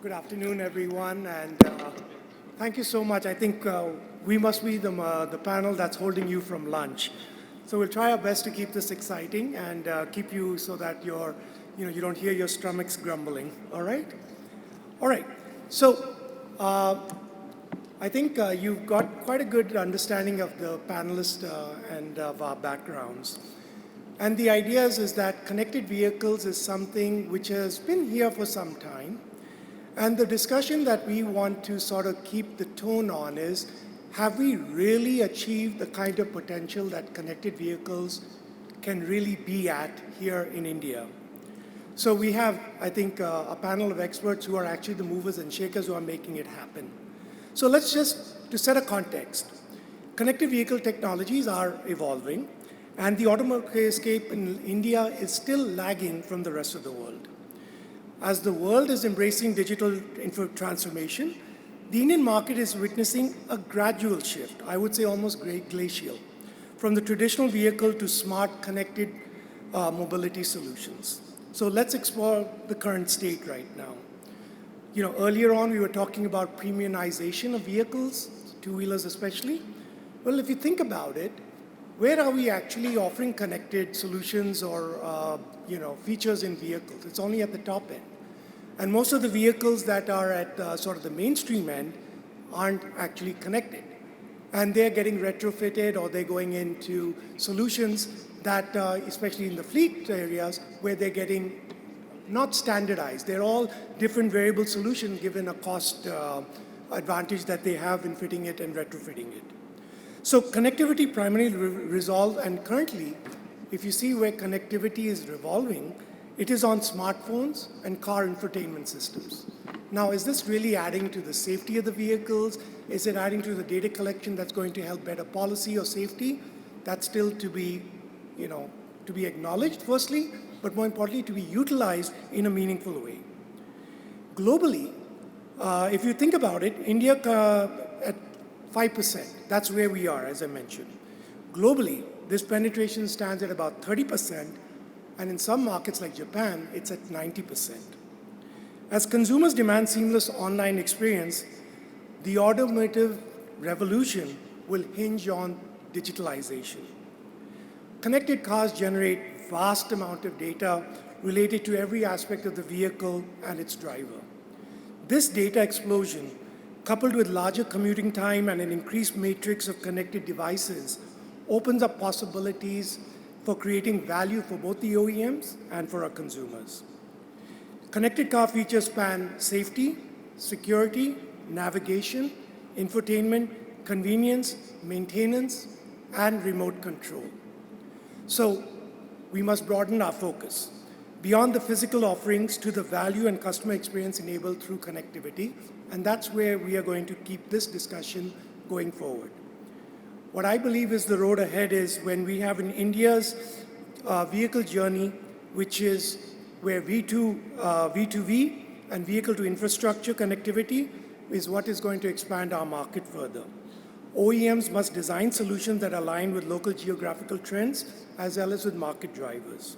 Good afternoon, everyone, and thank you so much. I think we must be the panel that's holding you from lunch. So we'll try our best to keep this exciting and keep you so that you don't hear your stomachs grumbling. All right? All right. So I think you've got quite a good understanding of the panelists and of our backgrounds. And the idea is that connected vehicles is something which has been here for some time. And the discussion that we want to sort of keep the tone on is, have we really achieved the kind of potential that connected vehicles can really be at here in India? So we have, I think, a panel of experts who are actually the movers and shakers who are making it happen. So let's just, to set a context, connected vehicle technologies are evolving, and the automobile landscape in India is still lagging from the rest of the world. As the world is embracing digital transformation, the Indian market is witnessing a gradual shift, I would say almost glacial, from the traditional vehicle to smart connected mobility solutions. So let's explore the current state right now. Earlier on we were talking about premiumization of vehicles, two-wheelers especially. Well, if you think about it, where are we actually offering connected solutions or features in vehicles? It's only at the top end. And most of the vehicles that are at sort of the mainstream end aren't actually connected. And they're getting retrofitted or they're going into solutions that, especially in the fleet areas, where they're getting not standardized. They're all different variable solutions given a cost advantage that they have in fitting it and retrofitting it. So connectivity primarily resolved, and currently, if you see where connectivity is revolving, it is on smartphones and car infotainment systems. Now, is this really adding to the safety of the vehicles? Is it adding to the data collection that's going to help better policy or safety? That's still to be acknowledged, firstly, but more importantly, to be utilized in a meaningful way. Globally, if you think about it, India at 5%, that's where we are, as I mentioned. Globally, this penetration stands at about 30%, and in some markets like Japan, it's at 90%. As consumers demand seamless online experience, the automotive revolution will hinge on digitalization. Connected cars generate vast amount of data related to every aspect of the vehicle and its driver. This data explosion, coupled with larger commuting time and an increased matrix of connected devices, opens up possibilities for creating value for both the OEMs and for our consumers. Connected car features span safety, security, navigation, infotainment, convenience, maintenance, and remote control. So we must broaden our focus beyond the physical offerings to the value and customer experience enabled through connectivity, and that's where we are going to keep this discussion going forward. What I believe is the road ahead is when we have in India's vehicle journey, which is where V2V and vehicle to infrastructure connectivity is what is going to expand our market further. OEMs must design solutions that align with local geographical trends as well as with market drivers.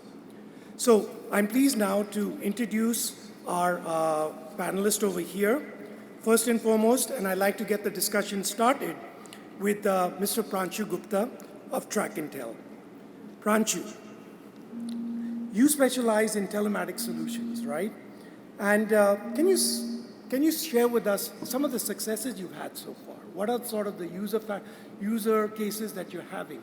So I'm pleased now to introduce our panelist over here. First and foremost, and I'd like to get the discussion started with Mr. Pranshu Gupta of Track Intel. Pranshu, you specialize in telematics solutions, right? And can you share with us some of the successes you've had so far? What are sort of the user cases that you're having?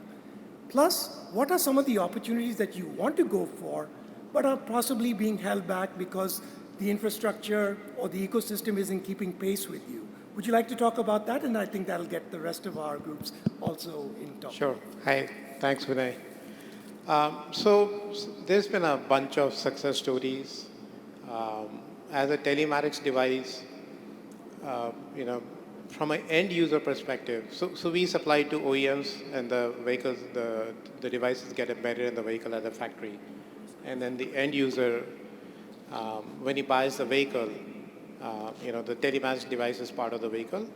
Plus, what are some of the opportunities that you want to go for, but are possibly being held back because the infrastructure or the ecosystem isn't keeping pace with you? Would you like to talk about that? And I think that'll get the rest of our groups also in talk. Sure. Hi. Thanks, Vinay. So there's been a bunch of success stories. As a telematics device, from an end user perspective, so we supply to OEMs and the vehicles, the devices get embedded in the vehicle at the factory. And then the end user, when he buys the vehicle, the telematics device is part of the vehicle.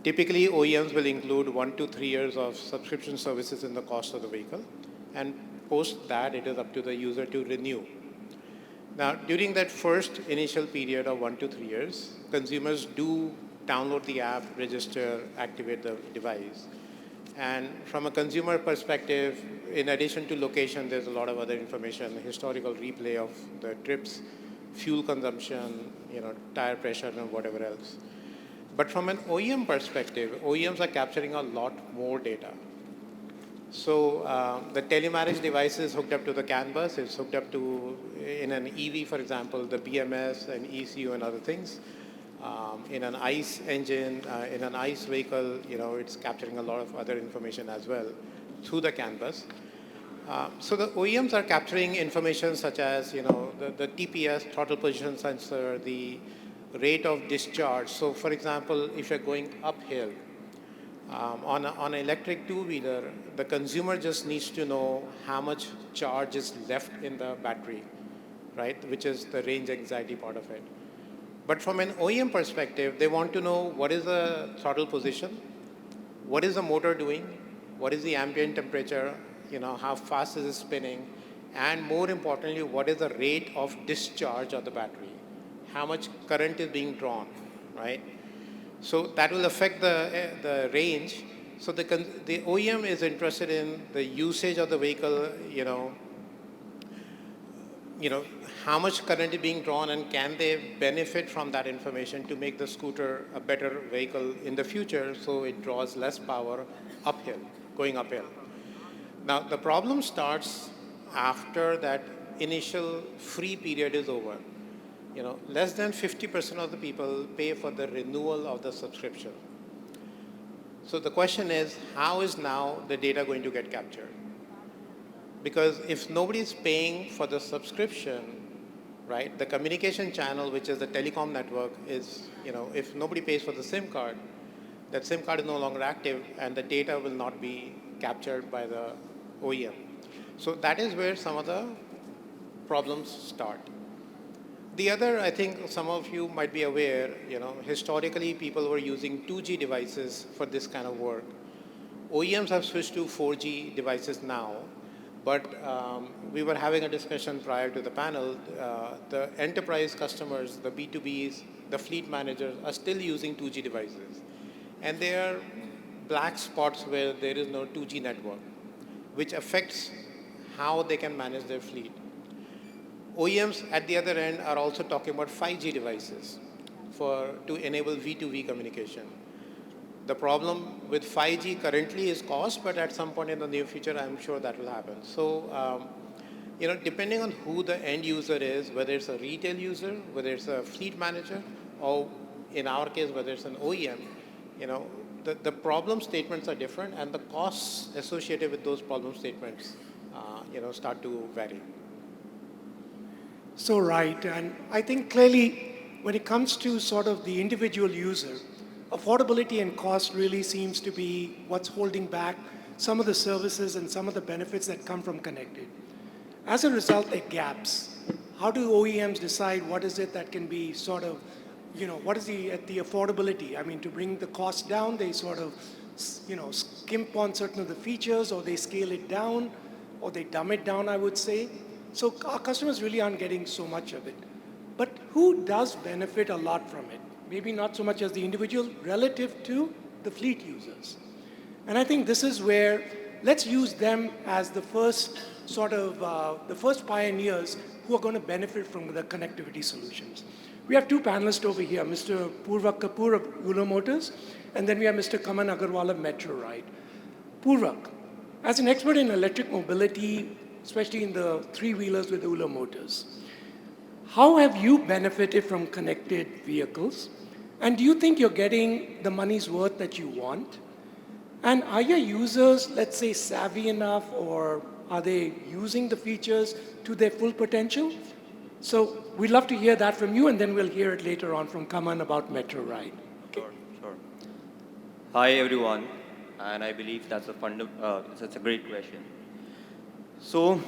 Typically, OEMs will include 1 to 3 years of subscription services in the cost of the vehicle. And post that, it is up to the user to renew. Now, during that first initial period of 1 to 3 years, consumers do download the app, register, activate the device. And from a consumer perspective, in addition to location, there's a lot of other information, historical replay of the trips, fuel consumption, tire pressure and whatever else. But from an OEM perspective, OEMs are capturing a lot more data. So the telemarriage device is hooked up to the CAN bus. It's hooked up to, in an EV, for example, the BMS and ECU and other things. In an ICE engine, in an ICE vehicle, it's capturing a lot of other information as well through the CAN bus. So the OEMs are capturing information such as, the TPS, throttle position sensor, the rate of discharge. So for example, if you're going uphill, on an electric two-wheeler, the consumer just needs to know how much charge is left in the battery, right? Which is the range anxiety part of it. But from an OEM perspective, they want to know what is the throttle position, what is the motor doing, what is the ambient temperature, how fast is it spinning, and more importantly, what is the rate of discharge of the battery, how much current is being drawn, right? So that will affect the range. So the OEM is interested in the usage of the vehicle, how much current is being drawn and can they benefit from that information to make the scooter a better vehicle in the future so it draws less power uphill, going uphill. Now the problem starts after that initial free period is over. Less than 50% of the people pay for the renewal of the subscription. So the question is, how is now the data going to get captured? Because if nobody is paying for the subscription, right, the communication channel, which is the telecom network, is, if nobody pays for the SIM card, that SIM card is no longer active and the data will not be captured by the OEM. So that is where some of the problems start. The other, I think some of you might be aware, historically people were using 2G devices for this kind of work. OEMs have switched to 4G devices now, but we were having a discussion prior to the panel. The enterprise customers, the B2Bs, the fleet managers are still using 2G devices. And there are black spots where there is no 2G network, which affects how they can manage their fleet. OEMs at the other end are also talking about 5G devices to enable V2V communication. The problem with 5G currently is cost, but at some point in the near future, I'm sure that will happen. So, depending on who the end user is, whether it's a retail user, whether it's a fleet manager, or in our case, whether it's an OEM, the problem statements are different, and the costs associated with those problem statements, start to vary. So right, and I think clearly when it comes to sort of the individual user, affordability and cost really seems to be what's holding back some of the services and some of the benefits that come from connected. As a result, there are gaps. How do OEMs decide what is it that can be sort of, what is the affordability? I mean, to bring the cost down, they sort of, skimp on certain of the features, or they scale it down, or they dumb it down, I would say. So our customers really aren't getting so much of it. But who does benefit a lot from it? Maybe not so much as the individual relative to the fleet users. And I think this is where, let's use them as the first sort of, the first pioneers who are going to benefit from the connectivity solutions. We have two panelists over here, Mr. Purvak Kapoor of Ulo Motors, and then we have Mr. Kaman Agarwal of Metro Ride. Purvak, as an expert in electric mobility, especially in the three-wheelers with Ulo Motors, how have you benefited from connected vehicles? And do you think you're getting the money's worth that you want? And are your users, let's say, savvy enough, or are they using the features to their full potential? So we'd love to hear that from you, and then we'll hear it later on from Kaman about Metro Ride. Okay. Sure. Hi, everyone. And I believe that's a great question. So,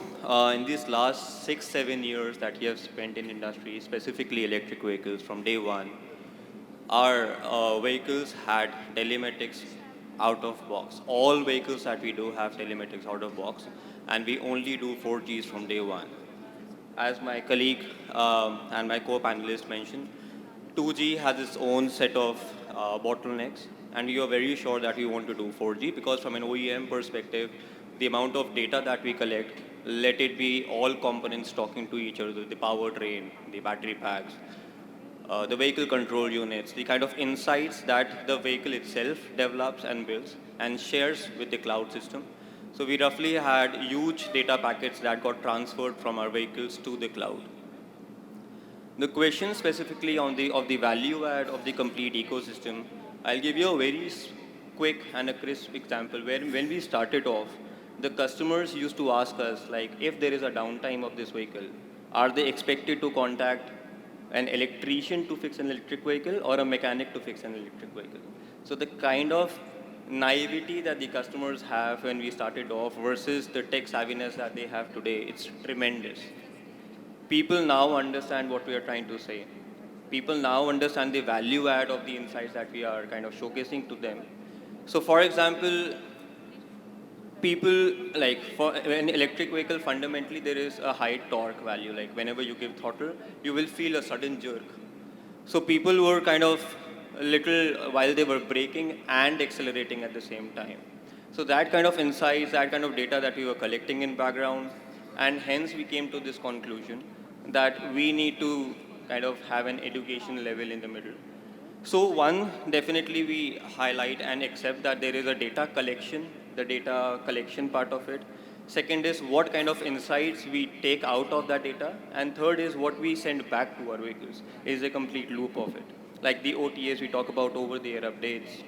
in these last 6-7 years that we have spent in industry, specifically electric vehicles, from day one, our vehicles had telematics out of box. All vehicles that we do have telematics out of box, and we only do 4Gs from day one. as my colleague and my co-panelist mentioned, 2G has its own set of bottlenecks, and we are very sure that we want to do 4G because from an OEM perspective, the amount of data that we collect, let it be all components talking to each other, the powertrain, the battery packs, the vehicle control units, the kind of insights that the vehicle itself develops and builds and shares with the cloud system. So we roughly had huge data packets that got transferred from our vehicles to the cloud. The question specifically on the value add of the complete ecosystem, I'll give you a very quick and a crisp example where when we started off, the customers used to ask us like if there is a downtime of this vehicle, are they expected to contact an electrician to fix an electric vehicle or a mechanic to fix an electric vehicle? So the kind of naivety that the customers have when we started off versus the tech savviness that they have today, it's tremendous. People now understand what we are trying to say. People now understand the value add of the insights that we are kind of showcasing to them. So for example, people like for an electric vehicle, fundamentally there is a high torque value. Like whenever you give throttle, you will feel a sudden jerk. So people were kind of a little while they were braking and accelerating at the same time. So that kind of insights, that kind of data that we were collecting in background, and hence we came to this conclusion that we need to kind of have an education level in the middle. So one, definitely we highlight and accept that there is a data collection, the data collection part of it. Second is what kind of insights we take out of that data. And third is what we send back to our vehicles is a complete loop of it. Like the OTAs, we talk about over-the-air updates.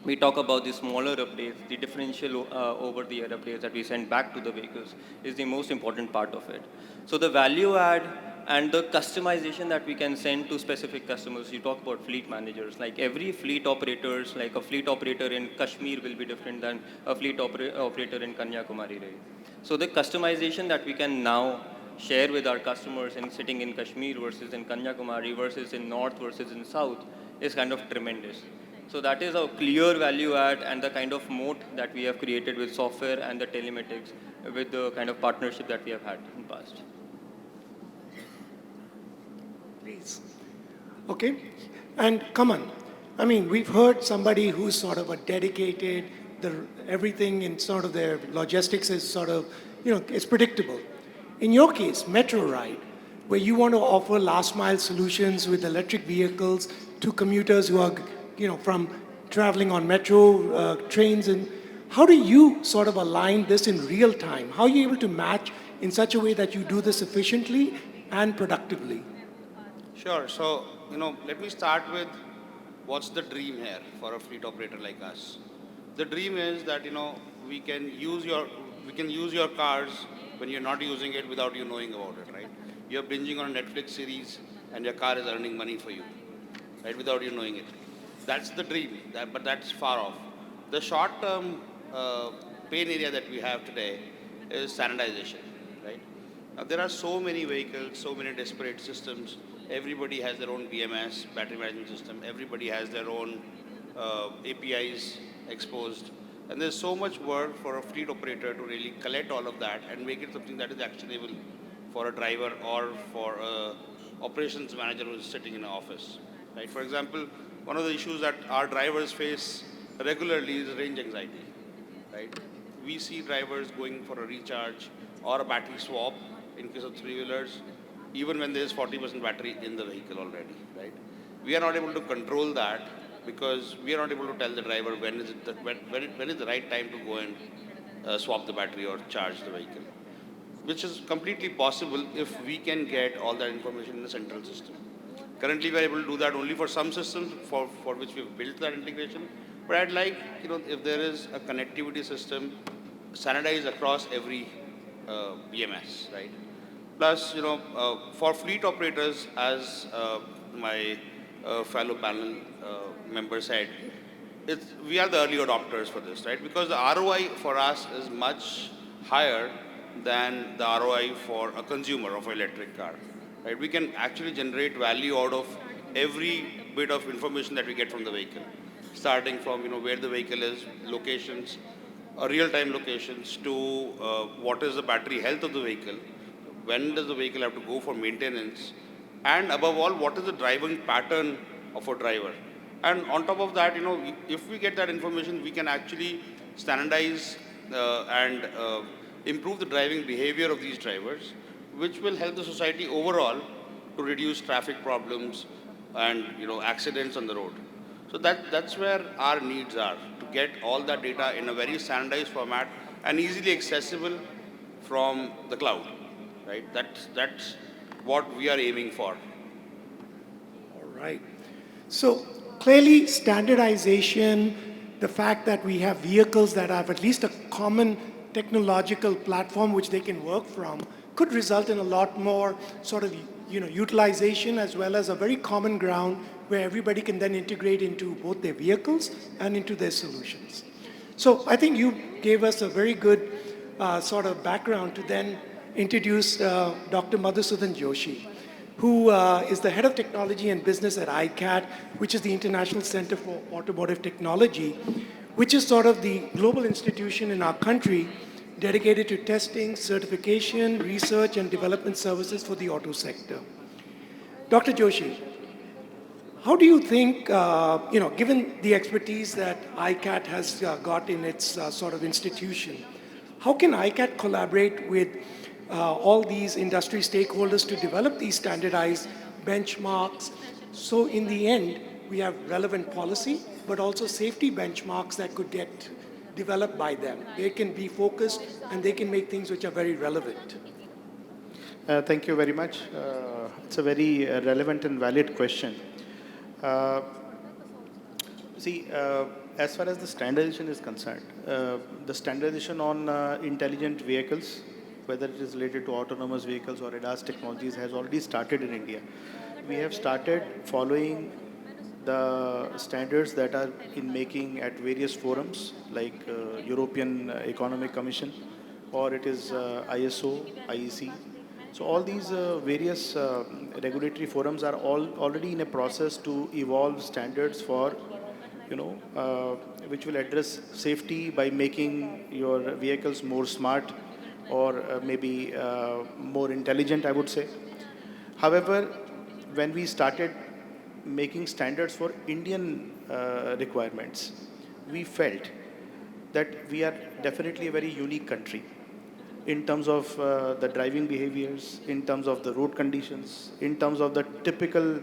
We talk about the smaller updates, the differential over-the-air updates that we send back to the vehicles is the most important part of it. So the value add and the customization that we can send to specific customers. You talk about fleet managers, like every fleet operators, like a fleet operator in Kashmir will be different than a fleet operator in Kanyakumari, right? So the customization that we can now share with our customers in sitting in Kashmir versus in Kanyakumari versus in North versus in South is kind of tremendous. So that is a clear value add and the kind of moat that we have created with software and the telematics with the kind of partnership that we have had in the past. Please. Okay. And come on. I mean, we've heard somebody who's sort of a dedicated, everything in sort of their logistics is sort of, it's predictable. In your case, Metro Ride, where you want to offer last mile solutions with electric vehicles to commuters who are, from traveling on metro trains, and how do you sort of align this in real time? How are you able to match in such a way that you do this efficiently and productively? Sure. So, let me start with what's the dream here for a fleet operator like us. The dream is that, we can use your cars when you're not using it without you knowing about it, right? You're binging on a Netflix series and your car is earning money for you, right? Without you knowing it. That's the dream, but that's far off. The short-term pain area that we have today is standardization, right? Now, there are so many vehicles, so many disparate systems. Everybody has their own BMS, battery management system. Everybody has their own APIs exposed. And there's so much work for a fleet operator to really collect all of that and make it something that is actionable for a driver or for a operations manager who is sitting in an office, right? For example, one of the issues that our drivers face regularly is range anxiety, right? We see drivers going for a recharge or a battery swap in case of three-wheelers, even when there is 40% battery in the vehicle already, right? We are not able to control that because we are not able to tell the driver when is the right time to go and swap the battery or charge the vehicle, which is completely possible if we can get all that information in the central system. Currently, we are able to do that only for some systems for which we've built that integration. But I'd like, if there is a connectivity system standardized across every BMS, right? Plus, for fleet operators, as my fellow panel member said, we are the early adopters for this, right? Because the ROI for us is much higher than the ROI for a consumer of an electric car, right? We can actually generate value out of every bit of information that we get from the vehicle, starting from where the vehicle is, locations, real-time locations, to what is the battery health of the vehicle, when does the vehicle have to go for maintenance, and above all, what is the driving pattern of a driver. And on top of that, if we get that information, we can actually standardize and improve the driving behavior of these drivers, which will help the society overall to reduce traffic problems and accidents on the road. So that's where our needs are, to get all that data in a very standardized format and easily accessible from the cloud, right? That's what we are aiming for. All right. So clearly, standardization, the fact that we have vehicles that have at least a common technological platform which they can work from, could result in a lot more sort of utilization as well as a very common ground where everybody can then integrate into both their vehicles and into their solutions. So I think you gave us a very good sort of background to then introduce Dr. Madhusudan Joshi, who is the head of technology and business at ICAT, which is the International Center for Automotive Technology, which is sort of the global institution in our country dedicated to testing, certification, research, and development services for the auto sector. Dr. Joshi, how do you think, given the expertise that ICAT has got in its sort of institution, how can ICAT collaborate with all these industry stakeholders to develop these standardized benchmarks so in the end we have relevant policy, but also safety benchmarks that could get developed by them? They can be focused and they can make things which are very relevant. Thank you very much. It's a very relevant and valid question. Uh, as far as the standardization is concerned, the standardization on intelligent vehicles, whether it is related to autonomous vehicles or ADAS technologies, has already started in India. We have started following the standards that are in making at various forums like European Economic Commission, or it is ISO, IEC. So all these various regulatory forums are already in a process to evolve standards for, which will address safety by making your vehicles more smart or maybe more intelligent, I would say. However, when we started making standards for Indian requirements, we felt that we are definitely a very unique country in terms of the driving behaviors, in terms of the road conditions, in terms of the typical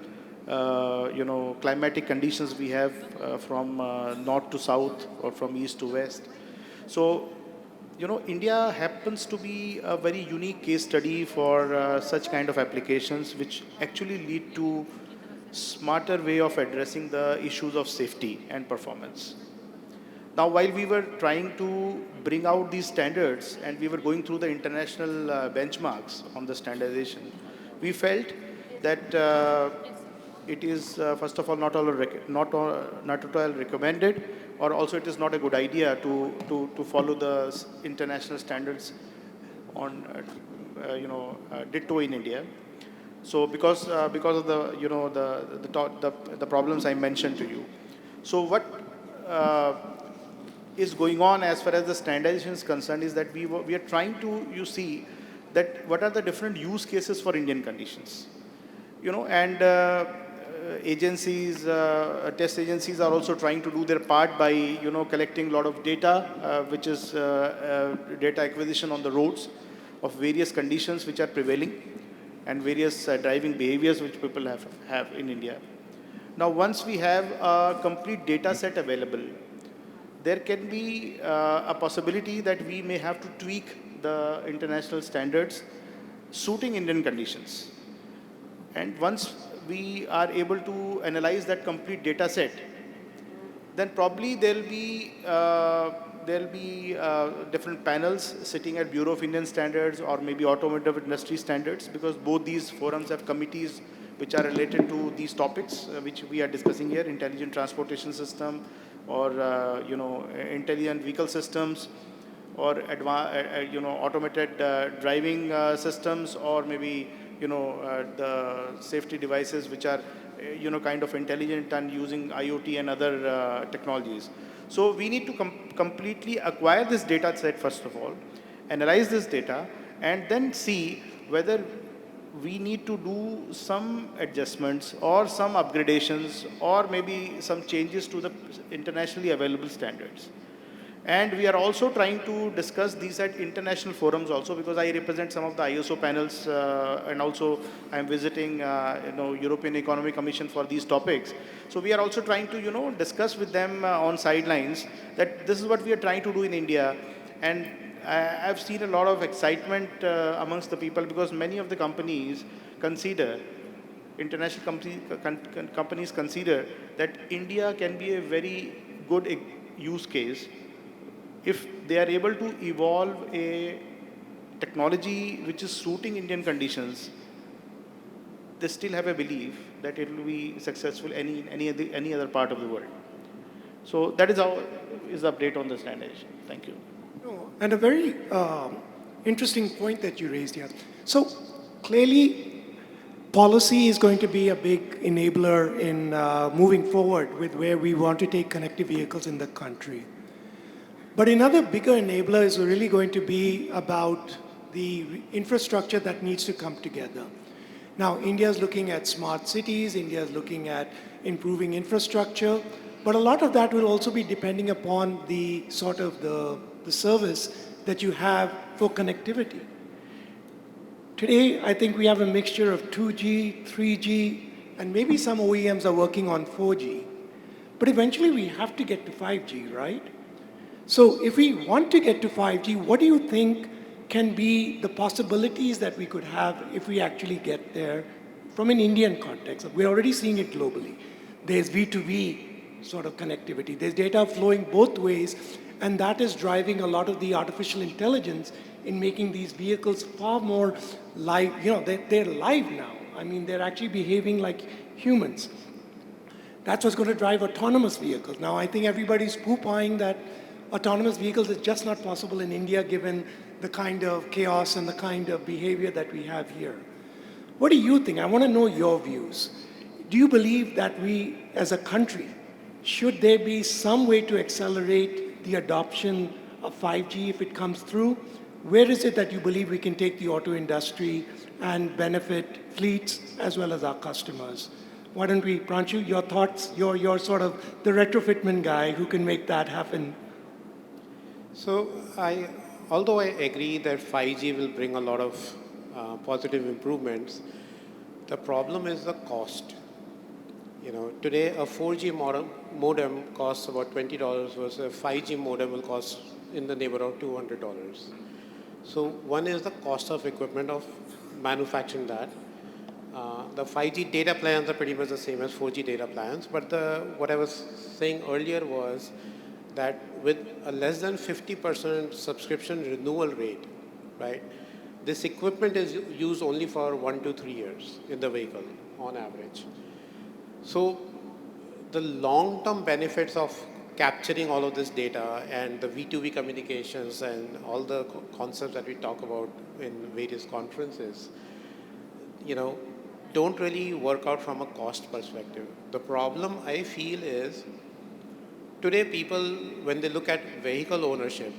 climatic conditions we have from north to south or from east to west. So, India happens to be a very unique case study for such kind of applications, which actually lead to smarter way of addressing the issues of safety and performance. Now, while we were trying to bring out these standards and we were going through the international benchmarks on the standardization, we felt that it is, first of all, not at all recommended, or also it is not a good idea to follow the international standards on, ditto in India. So because of the problems I mentioned to you. So what is going on as far as the standardization is concerned is that we are trying to see that what are the different use cases for Indian conditions, and agencies, test agencies are also trying to do their part by collecting a lot of data, which is data acquisition on the roads of various conditions which are prevailing and various driving behaviors which people have in India. Now, once we have a complete data set available, there can be a possibility that we may have to tweak the international standards suiting Indian conditions. And once we are able to analyze that complete data set, then probably there'll be different panels sitting at Bureau of Indian Standards or maybe automotive industry standards, because both these forums have committees which are related to these topics which we are discussing here: intelligent transportation system, or intelligent vehicle systems, or automated driving systems, or maybe the safety devices which are kind of intelligent and using IoT and other technologies. So we need to completely acquire this data set first of all, analyze this data, and then see whether we need to do some adjustments or some upgradations or maybe some changes to the internationally available standards. And we are also trying to discuss these at international forums also, because I represent some of the ISO panels and also I am visiting European Economic Commission for these topics. So we are also trying to discuss with them on sidelines that this is what we are trying to do in India. And I've seen a lot of excitement amongst the people, because many of the companies consider, international companies consider that India can be a very good use case if they are able to evolve a technology which is suiting Indian conditions. They still have a belief that it will be successful any other part of the world. So that is the update on the standardization. Thank you. No, and a very interesting point that you raised here. So clearly, policy is going to be a big enabler in moving forward with where we want to take connected vehicles in the country. But another bigger enabler is really going to be about the infrastructure that needs to come together. Now, India is looking at smart cities, India is looking at improving infrastructure, but a lot of that will also be depending upon the sort of the service that you have for connectivity. Today, I think we have a mixture of 2G, 3G, and maybe some OEMs are working on 4G. But eventually we have to get to 5G, right? So if we want to get to 5G, what do you think can be the possibilities that we could have if we actually get there from an Indian context? We're already seeing it globally. There's V2V sort of connectivity. There's data flowing both ways, and that is driving a lot of the artificial intelligence in making these vehicles far more live. They're live now. I mean, they're actually behaving like humans. That's what's going to drive autonomous vehicles. Now, I think everybody's poo-pahing that autonomous vehicles is just not possible in India given the kind of chaos and the kind of behavior that we have here. What do you think? I want to know your views. Do you believe that we, as a country, should there be some way to accelerate the adoption of 5G if it comes through? Where is it that you believe we can take the auto industry and benefit fleets as well as our customers? Why don't we, Pranshu, your thoughts? You're sort of the retrofitman guy who can make that happen. So although I agree that 5G will bring a lot of positive improvements, the problem is the cost. Today a 4G modem costs about $20 versus a 5G modem will cost in the neighborhood of $200. So one is the cost of equipment of manufacturing that. The 5G data plans are pretty much the same as 4G data plans, but what I was saying earlier was that with a less than 50% subscription renewal rate, right, this equipment is used only for 1 to 3 years in the vehicle on average. So the long-term benefits of capturing all of this data and the V2V communications and all the concepts that we talk about in various conferences, don't really work out from a cost perspective. The problem I feel is today people, when they look at vehicle ownership,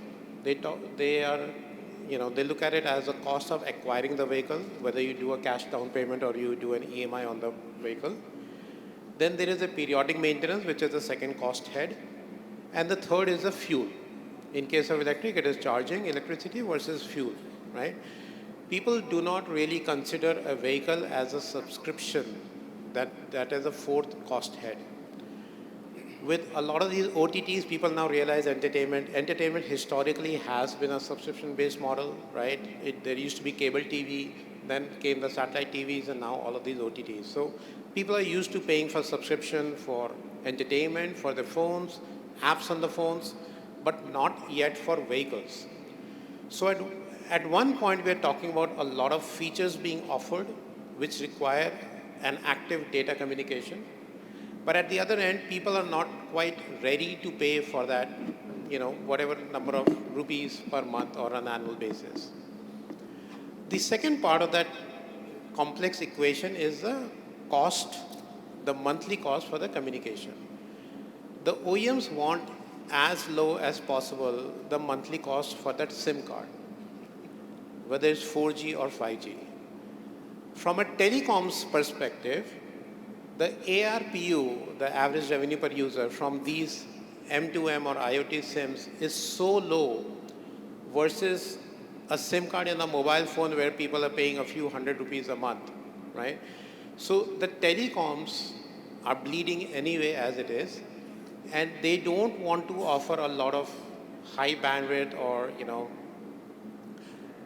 they look at it as a cost of acquiring the vehicle, whether you do a cash down payment or you do an EMI on the vehicle. Then there is a periodic maintenance, which is the second cost head. And the third is the fuel. In case of electric, it is charging electricity versus fuel, right? People do not really consider a vehicle as a subscription. That is a fourth cost head. With a lot of these OTTs, people now realize entertainment. Entertainment historically has been a subscription-based model, right? There used to be cable TV, then came the satellite TVs, and now all of these OTTs. So people are used to paying for subscription for entertainment, for their phones, apps on the phones, but not yet for vehicles. So at one point, we're talking about a lot of features being offered, which require an active data communication. But at the other end, people are not quite ready to pay for that, whatever number of rupees per month or on an annual basis. The second part of that complex equation is the cost, the monthly cost for the communication. The OEMs want as low as possible the monthly cost for that SIM card, whether it's 4G or 5G. From a telecoms perspective, the ARPU, the average revenue per user from these M2M or IoT SIMs is so low versus a SIM card in a mobile phone where people are paying a few hundred rupees a month, right? So the telecoms are bleeding anyway as it is, and they don't want to offer a lot of high bandwidth or,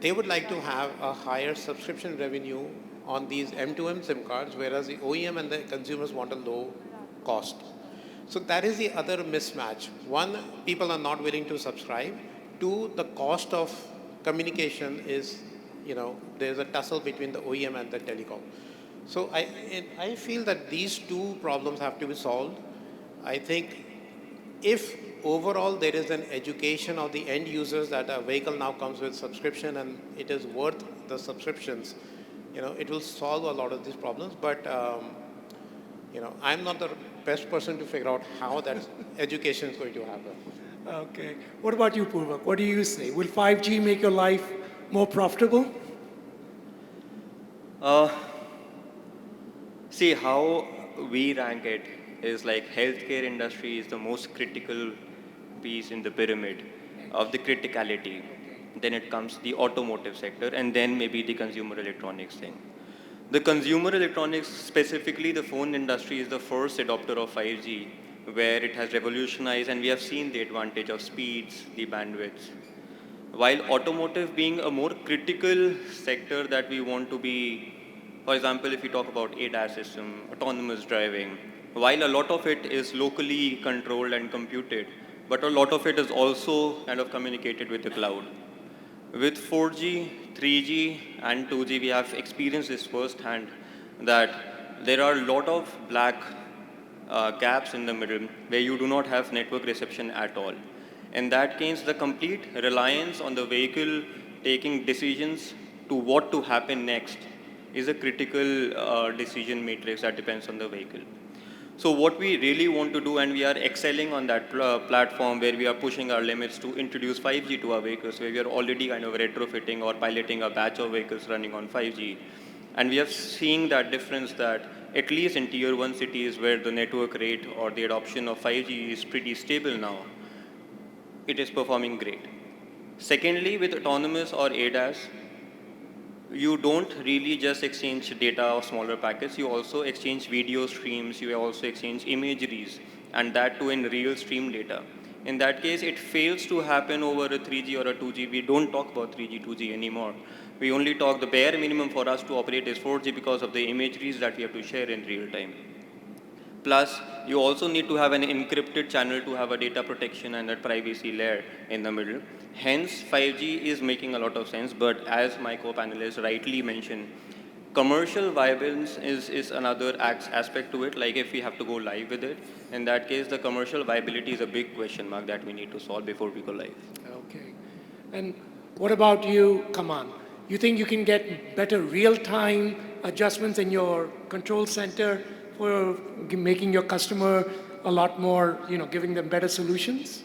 they would like to have a higher subscription revenue on these M2M SIM cards, whereas the OEM and the consumers want a low cost. So that is the other mismatch. One, people are not willing to subscribe. Two, the cost of communication is, there's a tussle between the OEM and the telecom. So I feel that these two problems have to be solved. I think if overall there is an education of the end users that a vehicle now comes with subscription and it is worth the subscriptions, it will solve a lot of these problems. But I'm not the best person to figure out how that education is going to happen. Okay. What about you, Purvak? What do you say? Will 5G make your life more profitable? See, how we rank it is like healthcare industry is the most critical piece in the pyramid of the criticality. Then it comes the automotive sector, and then maybe the consumer electronics thing. The consumer electronics, specifically the phone industry, is the first adopter of 5G, where it has revolutionized, and we have seen the advantage of speeds, the bandwidths. While automotive being a more critical sector that we want to be, for example, if you talk about ADAS system, autonomous driving, while a lot of it is locally controlled and computed, but a lot of it is also kind of communicated with the cloud. With 4G, 3G, and 2G, we have experienced this firsthand that there are a lot of black gaps in the middle where you do not have network reception at all. In that case, the complete reliance on the vehicle taking decisions to what to happen next is a critical decision matrix that depends on the vehicle. So what we really want to do, and we are excelling on that platform where we are pushing our limits to introduce 5G to our vehicles, where we are already kind of retrofitting or piloting a batch of vehicles running on 5G. And we are seeing that difference that at least in tier 1 cities where the network rate or the adoption of 5G is pretty stable now, it is performing great. Secondly, with autonomous or ADAS, you don't really just exchange data or smaller packets, you also exchange video streams, you also exchange imageries, and that too in real stream data. In that case, it fails to happen over a 3G or a 2G. We don't talk about 3G, 2G anymore. We only talk the bare minimum for us to operate is 4G because of the imageries that we have to share in real time. Plus, you also need to have an encrypted channel to have a data protection and a privacy layer in the middle. Hence, 5G is making a lot of sense, but as my co-panelists rightly mentioned, commercial viability is another aspect to it, like if we have to go live with it. In that case, the commercial viability is a big question mark that we need to solve before we go live. Okay. And what about you, Kaman? You think you can get better real-time adjustments in your control center for making your customer a lot more, giving them better solutions?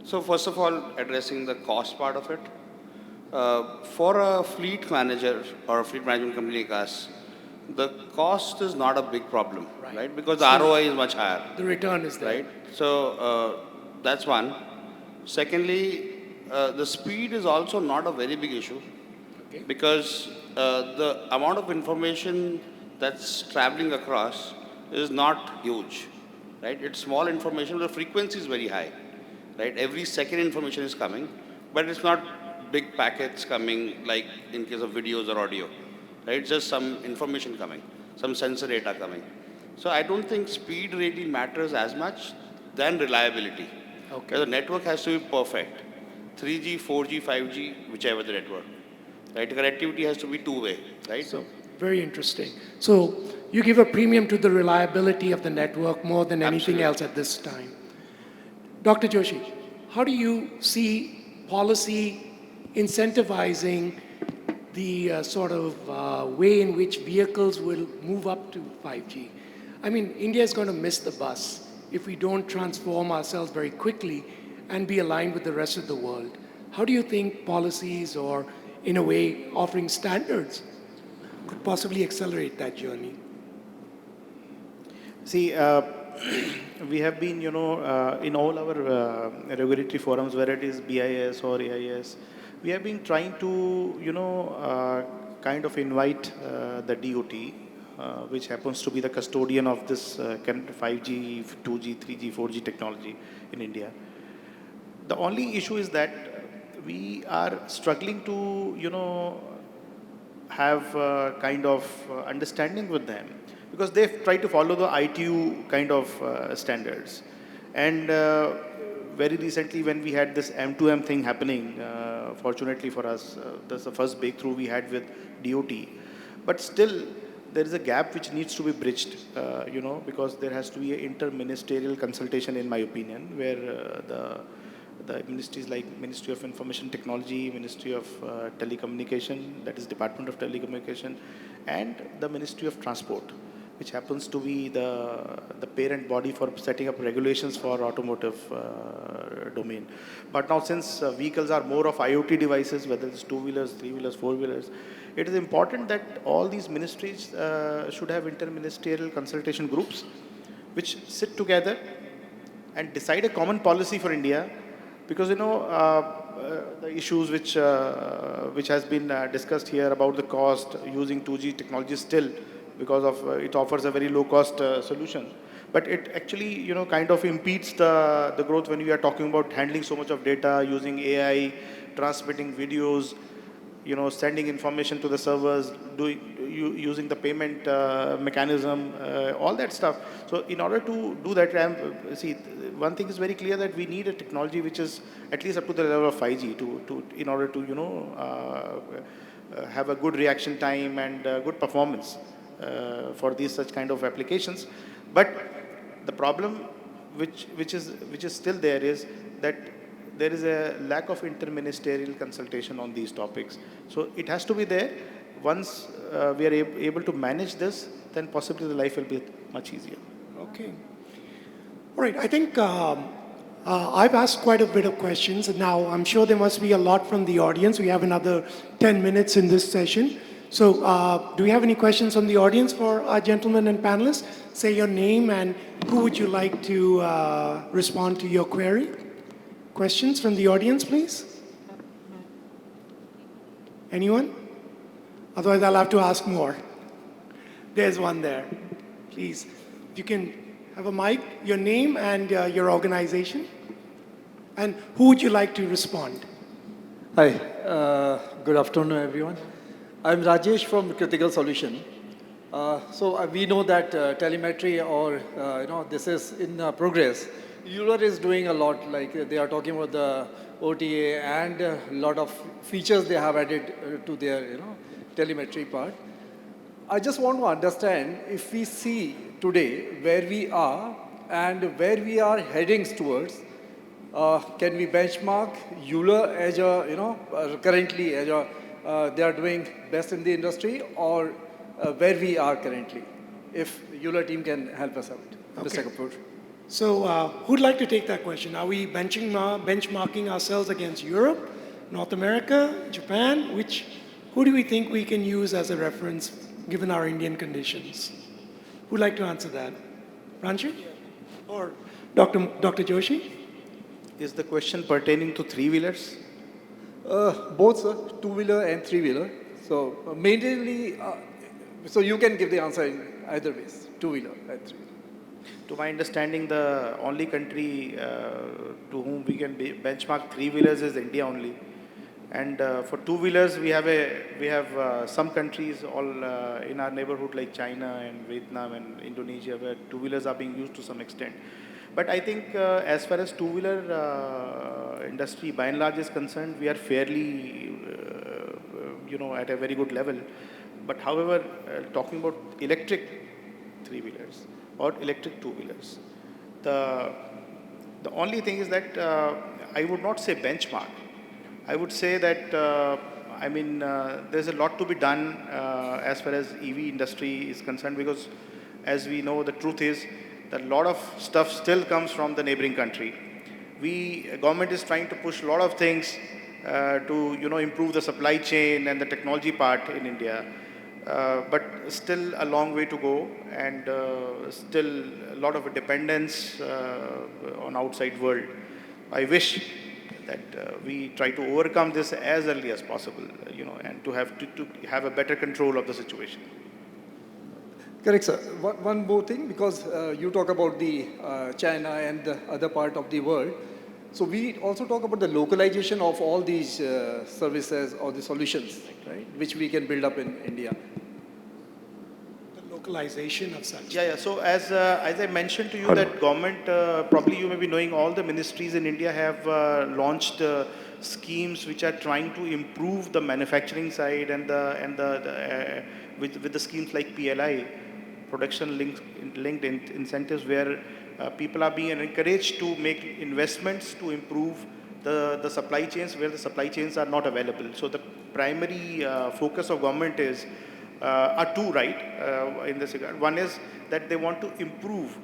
So first of all, addressing the cost part of it. For a fleet manager or a fleet management company like us, the cost is not a big problem, right? Because the ROI is much higher. The return is there. Right? So that's one. Secondly, the speed is also not a very big issue, Okay. because the amount of information that's traveling across is not huge, right? It's small information, the frequency is very high, right? Every second information is coming, but it's not big packets coming like in case of videos or audio, right? It's just some information coming, some sensor data coming. So I don't think speed really matters as much than reliability. Okay. The network has to be perfect. 3G, 4G, 5G, whichever the network, right? Connectivity has to be two-way, right? So, very interesting. So, you give a premium to the reliability of the network more than anything Absolutely. else at this time. Dr. Joshi, how do you see policy incentivizing the sort of way in which vehicles will move up to 5G? I mean, India is going to miss the bus if we don't transform ourselves very quickly and be aligned with the rest of the world. How do you think policies or, in a way, offering standards could possibly accelerate that journey? See, we have been, in all our regulatory forums, whether it is BIS or AIS, we have been trying to, kind of invite the DOT, which happens to be the custodian of this 5G, 2G, 3G, 4G technology in India. The only issue is that we are struggling to, have kind of understanding with them because they've tried to follow the ITU kind of standards. And very recently when we had this M2M thing happening, fortunately for us, that's the first breakthrough we had with DOT. But still, there is a gap which needs to be bridged, because there has to be an inter-ministerial consultation, in my opinion, where the ministries like Ministry of Information Technology, Ministry of Telecommunication, that is Department of Telecommunication, and the Ministry of Transport, which happens to be the parent body for setting up regulations for automotive domain. But now since vehicles are more of IoT devices, whether it's two-wheelers, three-wheelers, four-wheelers, it is important that all these ministries should have inter-ministerial consultation groups which sit together and decide a common policy for India. Because the issues which has been discussed here about the cost using 2G technology still, because of it offers a very low cost solution, but it actually kind of impedes the growth when we are talking about handling so much of data, using AI, transmitting videos, sending information to the servers, using the payment mechanism, all that stuff. So in order to do that, see, one thing is very clear that we need a technology which is at least up to the level of 5G in order to have a good reaction time and good performance for these such kind of applications. But the problem which is still there is that there is a lack of interministerial consultation on these topics. So it has to be there. Once we are able to manage this, then possibly the life will be much easier. Okay. All right. I think I've asked quite a bit of questions. And now I'm sure there must be a lot from the audience. We have another 10 minutes in this session. So do we have any questions from the audience for our gentlemen and panelists? Say your name and who would you like to respond to your query? Questions from the audience, please? Anyone? Otherwise, I'll have to ask more. There's one there. Please, if you can have a mic, your name and your organization. And who would you like to respond? Hi, good afternoon, everyone. I'm Rajesh from Critical Solution. So we know that telemetry or, this is in progress. Euler is doing a lot, like they are talking about the OTA and a lot of features they have added to their, telemetry part. I just want to understand if we see today where we are and where we are heading towards, can we benchmark Euler as a, currently as a, they are doing best in the industry or where we are currently? If Euler team can help us out, Mr. Kapoor. So who'd like to take that question? Are we benchmarking ourselves against Europe, North America, Japan? Who do we think we can use as a reference given our Indian conditions? Who'd like to answer that? Ranju? Or Dr. Joshi? Is the question pertaining to three-wheelers? Both, sir, two-wheeler and three-wheeler. So mainly, so you can give the answer in either ways, two-wheeler and three-wheeler. To my understanding, the only country to whom we can benchmark three-wheelers is India only. And for two-wheelers, we have some countries all in our neighborhood like China and Vietnam and Indonesia where two-wheelers are being used to some extent. But I think as far as two-wheeler industry by and large is concerned, we are fairly, at a very good level. But however, talking about electric three-wheelers or electric two-wheelers, the only thing is that I would not say benchmark. I would say that, there's a lot to be done as far as EV industry is concerned because as we know, the truth is that a lot of stuff still comes from the neighboring country. Government is trying to push a lot of things to, improve the supply chain and the technology part in India. but still a long way to go, and still a lot of dependence on outside world. I wish that we try to overcome this as early as possible, and to have a better control of the situation. Correct, sir. One more thing, because you talk about the China and the other part of the world. So we also talk about the localization of all these services or the solutions, right, which we can build up in India. The localization of such. Yeah, yeah. So as I mentioned to you, that government, probably you may be knowing, all the ministries in India have launched schemes which are trying to improve the manufacturing side, and with the schemes like PLI, production linked incentives, where people are being encouraged to make investments to improve the supply chains where the supply chains are not available. So the primary focus of government are two, right, in this regard. One is that they want to improve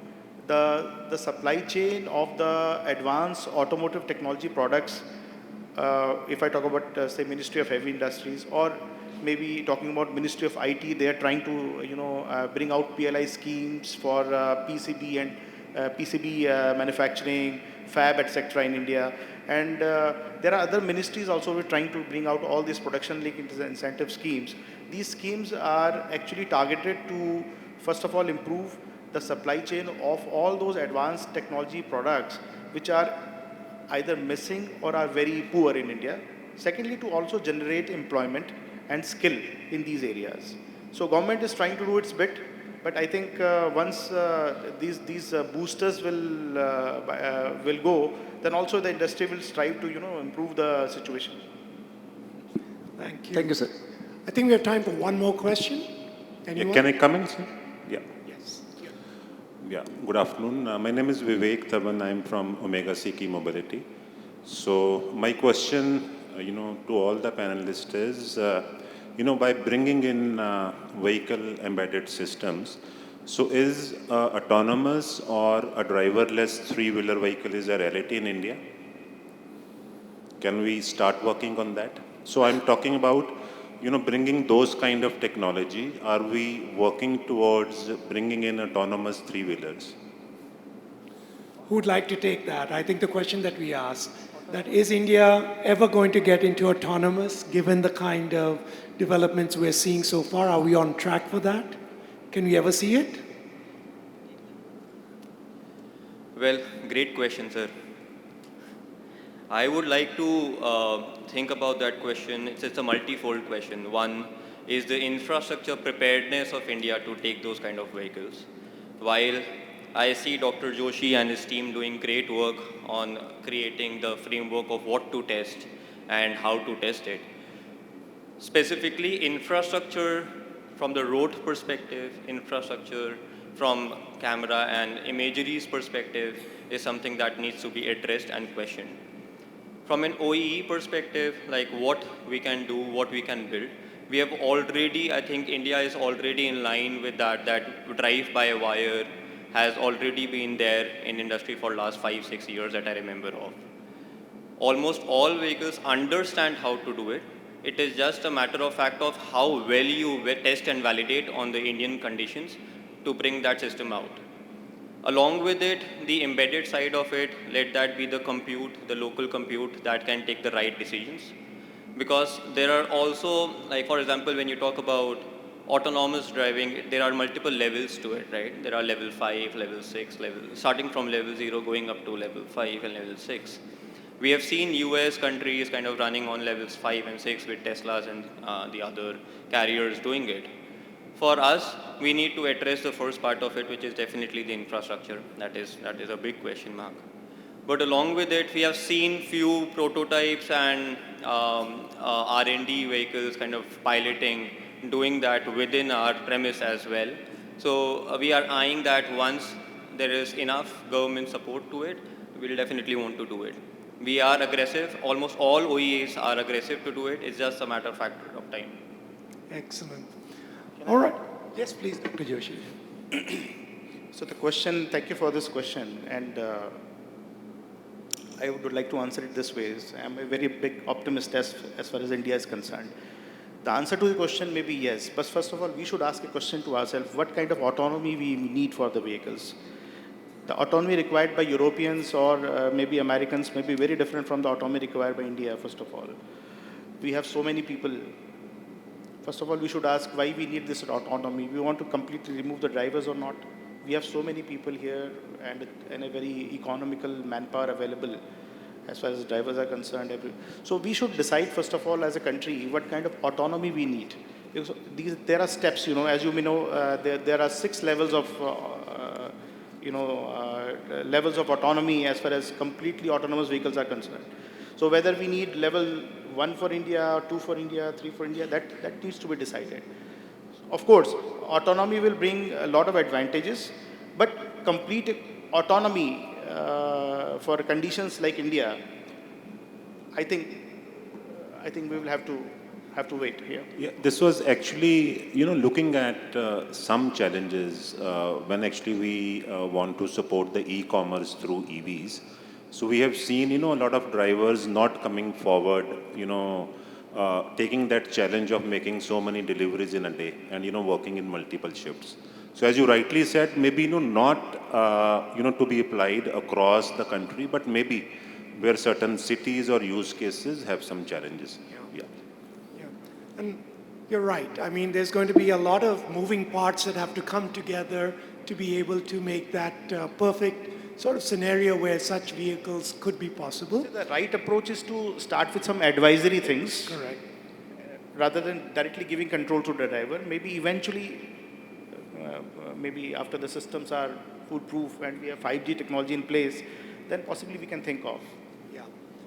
the supply chain of the advanced automotive technology products. If I talk about, say, Ministry of Heavy Industries, or maybe talking about Ministry of IT, they are trying to, bring out PLI schemes for PCB and PCB manufacturing, fab, etc. in India. And there are other ministries also who are trying to bring out all these production linked incentive schemes. These schemes are actually targeted to, first of all, improve the supply chain of all those advanced technology products which are either missing or are very poor in India. Secondly, to also generate employment and skill in these areas. So government is trying to do its bit, but I think once these boosters will go, then also the industry will strive to improve the situation. Thank you. Thank you, sir. I think we have time for one more question. Anyone? Can I come in, sir? Yeah. Yes. Yeah. Good afternoon. My name is Vivek Thaban. I'm from Omega CK Mobility. So my question, to all the panelists is, by bringing in vehicle embedded systems, so is autonomous or a driverless three-wheeler vehicle is a reality in India? Can we start working on that? So I'm talking about, bringing those kind of technology. Are we working towards bringing in autonomous three-wheelers? Who would like to take that? I think the question that we asked, that is India ever going to get into autonomous, given the kind of developments we're seeing so far? Are we on track for that? Can we ever see it? Well, great question, sir. I would like to think about that question. It's a multifold question. One is the infrastructure preparedness of India to take those kind of vehicles. While I see Dr. Joshi and his team doing great work on creating the framework of what to test and how to test it. Specifically, infrastructure from the road perspective, infrastructure from camera and imagery's perspective is something that needs to be addressed and questioned. From an OEE perspective, like what we can do, what we can build, we have already, I think India is already in line with that drive-by-wire has already been there in industry for last 5-6 years that I remember of. Almost all vehicles understand how to do it. It is just a matter of fact of how well you test and validate on the Indian conditions to bring that system out. Along with it, the embedded side of it, let that be the compute, the local compute that can take the right decisions. Because there are also, like for example, when you talk about autonomous driving, there are multiple levels to it, right? There are level 5, level 6, starting from level 0 going up to level 5 and level 6. We have seen US countries kind of running on levels 5 and 6 with Teslas and the other carriers doing it. For us, we need to address the first part of it, which is definitely the infrastructure. That is a big question mark. But along with it, we have seen few prototypes and R&D vehicles kind of piloting, doing that within our premise as well. So we are eyeing that once there is enough government support to it, we'll definitely want to do it. We are aggressive. Almost all OEAs are aggressive to do it. It's just a matter of factor of time. Excellent. All right. Yes, please, Dr. Joshi. So the question, thank you for this question, and I would like to answer it this way. I'm a very big optimist as far as India is concerned. The answer to the question may be yes, but first of all, we should ask a question to ourselves, what kind of autonomy we need for the vehicles? The autonomy required by Europeans or maybe Americans may be very different from the autonomy required by India, first of all. We have so many people. First of all, we should ask why we need this autonomy. We want to completely remove the drivers or not. We have so many people here and a very economical manpower available as far as drivers are concerned. So we should decide, first of all, as a country, what kind of autonomy we need. Because there are steps, as you may know, there are 6 levels of, levels of autonomy as far as completely autonomous vehicles are concerned. So whether we need level 1 for India, 2 for India, 3 for India, that needs to be decided. Of course, autonomy will bring a lot of advantages, but complete autonomy for conditions like India, I think we will have to wait here. Yeah, this was actually, looking at some challenges when actually we want to support the e-commerce through EVs. So we have seen, a lot of drivers not coming forward, taking that challenge of making so many deliveries in a day and, working in multiple shifts. So as you rightly said, maybe, not, to be applied across the country, but maybe where certain cities or use cases have some challenges. Yeah. Yeah. And you're right. I mean, there's going to be a lot of moving parts that have to come together to be able to make that perfect sort of scenario where such vehicles could be possible. So the right approach is to start with some advisory things. Correct. Rather than directly giving control to the driver. Maybe eventually, maybe after the systems are foolproof and we have 5G technology in place, then possibly we can think of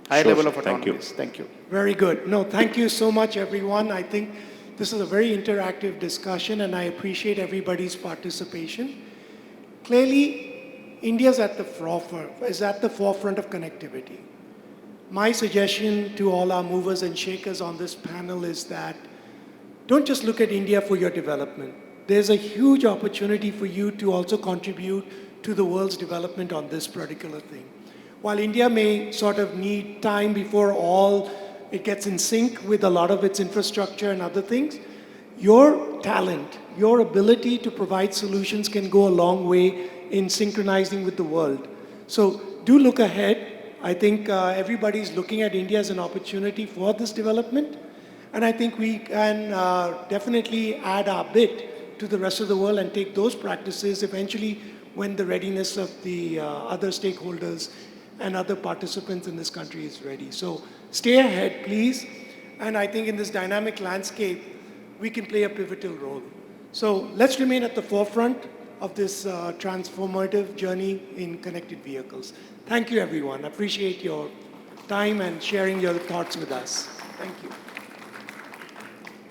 higher level of autonomy. Thank you. Very good. No, thank you so much, everyone. I think this is a very interactive discussion, and I appreciate everybody's participation. Clearly, India is at the forefront of connectivity. My suggestion to all our movers and shakers on this panel is that don't just look at India for your development. There's a huge opportunity for you to also contribute to the world's development on this particular thing. While India may sort of need time before it gets in sync with a lot of its infrastructure and other things, your talent, your ability to provide solutions can go a long way in synchronizing with the world. So do look ahead. I think everybody's looking at India as an opportunity for this development. And I think we can definitely add our bit to the rest of the world and take those practices eventually when the readiness of the other stakeholders and other participants in this country is ready. So stay ahead, please. And I think in this dynamic landscape, we can play a pivotal role. So let's remain at the forefront of this transformative journey in connected vehicles. Thank you, everyone. Appreciate your time and sharing your thoughts with us. Thank you.